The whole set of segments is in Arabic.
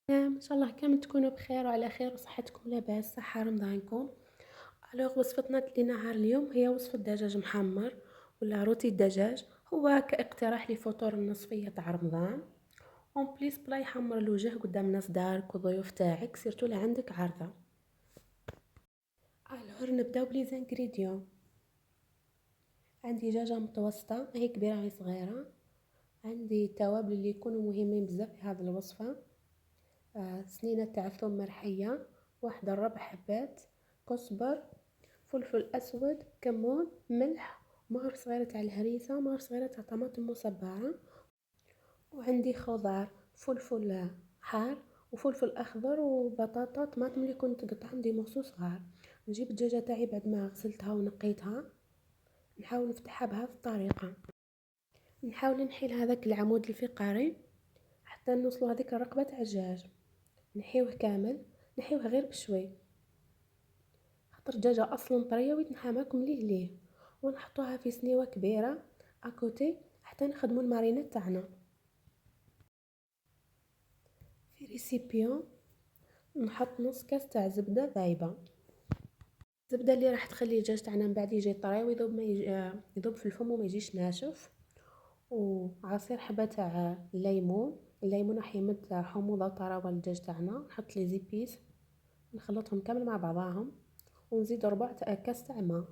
إن شاء الله كامل تكونوا بخير وعلى خير وصحتكم لاباس، صحة رمضانكم. وصفتنا لنهار اليوم هي وصفة دجاج محمر ولا روتي الدجاج. هو كاقتراح لفطور النصفية تاع رمضان. اون بليس بلا يحمر الوجه قدام ناس دارك وضيوف تاعك سيرتو لا عندك عرضة. نبداو بلي زانغريديون. عندي دجاجة متوسطة، هي كبيرة هي صغيرة. عندي التوابل اللي يكونوا مهمين بزاف في هذه الوصفة. سنينة تاع ثوم مرحية، واحدة ربع حبات، كزبر، فلفل اسود، كمون، ملح، مهر صغيرة تاع الهريسة، مهر صغيرة تاع طماطم مصبرة. وعندي خضار، فلفل حار وفلفل اخضر وبطاطا طماطم اللي كنت قطعهم دي مغصوص صغار. نجيب الدجاجة تاعي بعد ما غسلتها ونقيتها، نحاول نفتحها بهذه الطريقة. نحاول نحيل هذاك العمود الفقري حتى نوصلوا هذيك الرقبة تاع الدجاج. نحيوه كامل، نحيوه غير بشوي خاطر الدجاجة اصلا طريه ويتنحى معكم ليه ونحطوها في سنيوه كبيره اكوتي حتى نخدموا المارينات تاعنا. في ريسيبيون نحط نص كاس تاع زبده ذايبه، الزبده اللي راح تخلي الدجاج تاعنا من بعد يجي طري ويذوب ما يذوب في الفم وما يجيش ناشف. وعصير حبه تاع الليمون راح يمد حموضه وطراوه للدجاج تاعنا. نحط لي زيبيس نخلطهم كامل مع بعضاهم ونزيد ربع كاس تاع ماء،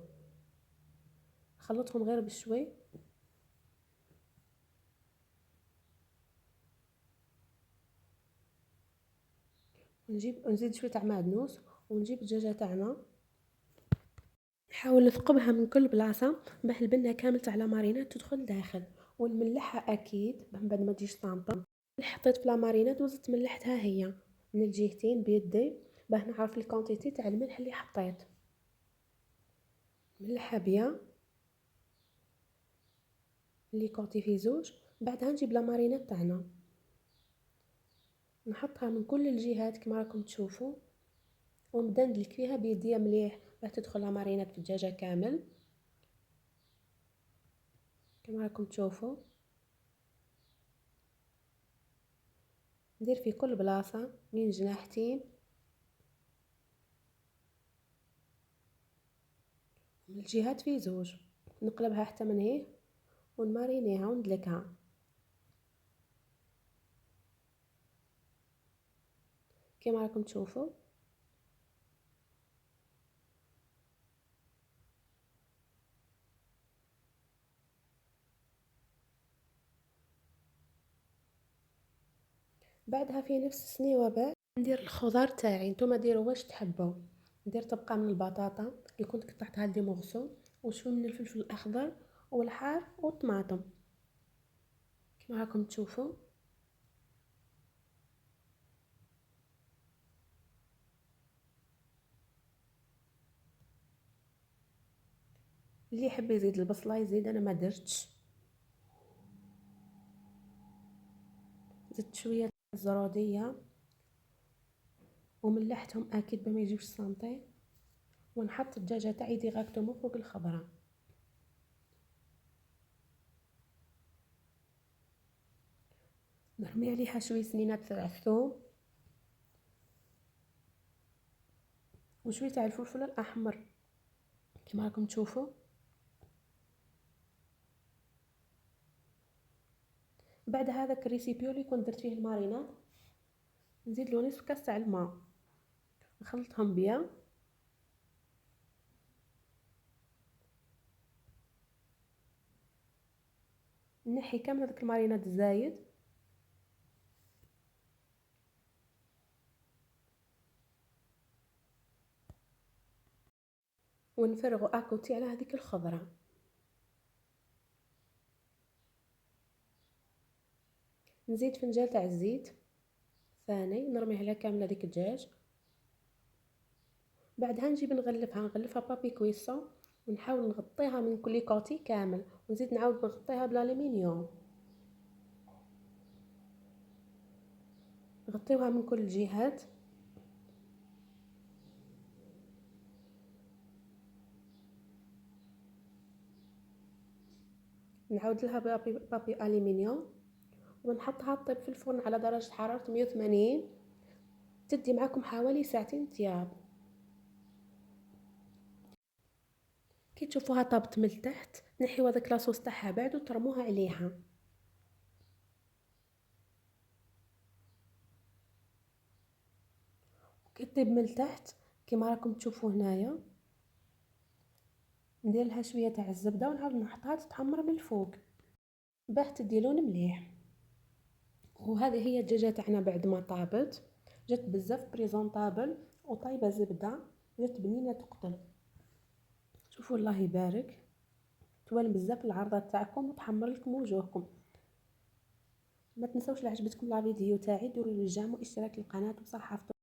نخلطهم غير بشوي. نزيد شويه تاع معدنوس ونجيب الدجاجه تاعنا نحاول نثقبها من كل بلاصه باه البنه كامل تاع لامارينات تدخل داخل. ونملحها اكيد من بعد ما تجيش صامته. حطيت في لامارينات وزدت ملحتها هي من الجهتين بيدي باه نعرف الكونتيتي تاع الملح اللي حطيت. ملحها بيا اللي كونتي في زوج. بعدها نجيب لامارينات تاعنا نحطها من كل الجهات كما راكم تشوفوا ونبدا ندلك فيها بيديا مليح باه تدخل لامارينات في الدجاجه كامل كما راكم تشوفوا. ندير في كل بلاصه من جناحتين من الجهات في زوج. نقلبها حتى من هيه ونمارينيها وندلكها كما راكم تشوفوا. بعدها في نفس السنيوه بعد ندير الخضار تاعي. نتوما ديروا واش تحبوا. ندير طبقه من البطاطا اللي كنت قطعتها لدي مغسول وشويه من الفلفل الاخضر والحار والطماطم كما راكم تشوفوا. اللي يحب يزيد البصله يزيد، انا ما درتش. زدت شويه الزروديه وملحتهم اكيد بما يجيوش سانطي. ونحط الدجاجه تاعي ديراكتومون فوق الخضره. نرمي عليها شويه سنينات تاع الثوم وشويه تاع الفلفل الاحمر كما راكم تشوفوا. بعد هذاك الريسيبيو اللي كنت درت فيه الماريناد نزيد له نصف كاس تاع الماء نخلطهم بيا. نحي كامل هذاك الماريناد الزايد ونفرغه اكوتي على هذيك الخضره. نزيد فنجان تاع الزيت ثاني نرميه على كامل هذيك الدجاج. بعدها نجيب نغلفها بابي كويسو ونحاول نغطيها من كل كوتي كامل ونزيد نعاود نغطيها بالالومنيوم. نغطيوها من كل الجهات. نعاود لها بابي الومنيوم ونحطها تطيب في الفرن على درجه حراره 180 تدي معاكم حوالي ساعتين طياب. كي تشوفوها طابت من التحت نحيو هذاك لاصوص تاعها بعد وترموها عليها. كي طيب من التحت كيما راكم تشوفوا هنايا ندير لها شويه تاع الزبده ونعاود نحطها تتحمر من الفوق باه تدي لون مليح. وهذه هي الدجاجه تاعنا بعد ما طابت، جات بزاف بريزونطابل وطايبه زبده، جات بنينه تقتل. شوفوا الله يبارك، توالم بزاف العرضات تاعكم وتحمر لكم وجوهكم. ما تنسوش، لو عجبتكم لا فيديو تاعي ديروا لي جيم واشتراك القناه وصحه.